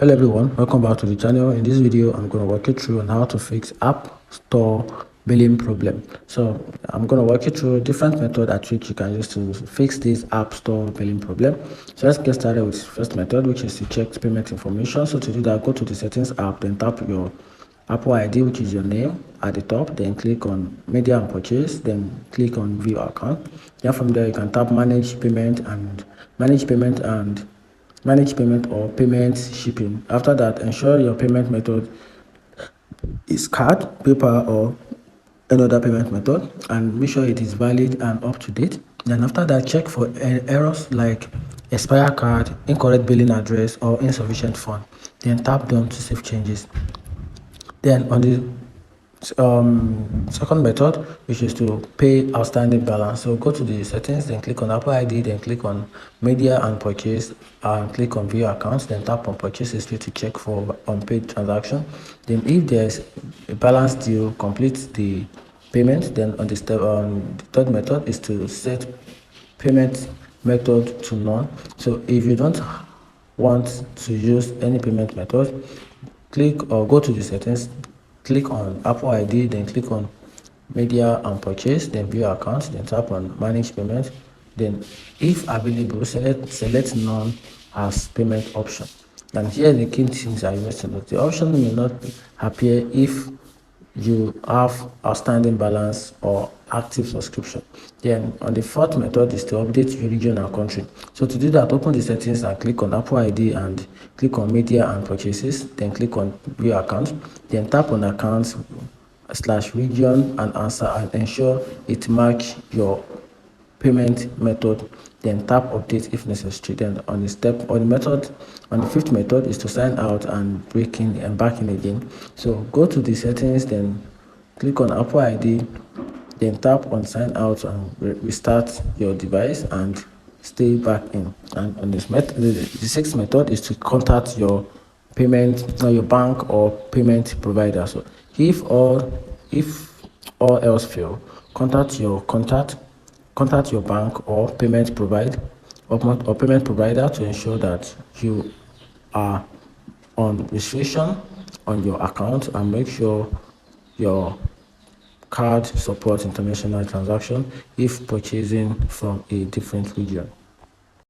Hello everyone, welcome back to the channel. In this video I'm going to walk you through on how to fix app store billing problem. So I'm going to walk you through different method at which you can use to fix this app store billing problem. So let's get started with the first method, which is to check payment information. So to do that, go to the settings app, then tap your Apple ID, which is your name at the top, then click on media and purchase, then click on view account. Then from there you can tap manage payment or payment shipping. After that, ensure your payment method is card, paper, or any other payment method, and make sure it is valid and up to date. Then after that, check for errors like expired card, incorrect billing address, or insufficient fund. Then tap done to save changes. Then on the second method, which is to pay outstanding balance. So go to the settings, then click on Apple ID, then click on media and purchase, and click on view accounts, then tap on purchase history to check for unpaid transaction. Then if there's a balance due, complete the payment. Then on the third method is to set payment method to none. So if you don't want to use any payment method, click or go to the settings, click on Apple ID, then click on media and purchase, then view account, then tap on manage payment. Then if available, select none as payment option. And here the key things are used to note. The option may not appear if you have outstanding balance or active subscription. Then on the fourth method is to update your region and country. So to do that, open the settings and click on Apple ID and click on media and purchases, then click on view account, then tap on accounts / region and answer, and ensure it match your payment method, then tap update if necessary. Then on the fifth method is to sign out and back in again. So go to the settings, then click on Apple ID, then tap on sign out and restart your device and stay back in. And on this method, the sixth method is to contact your your bank or payment provider. So if all else fail, contact your bank or payment provider to ensure that you are on restriction on your account, and make sure your card supports international transaction if purchasing from a different region.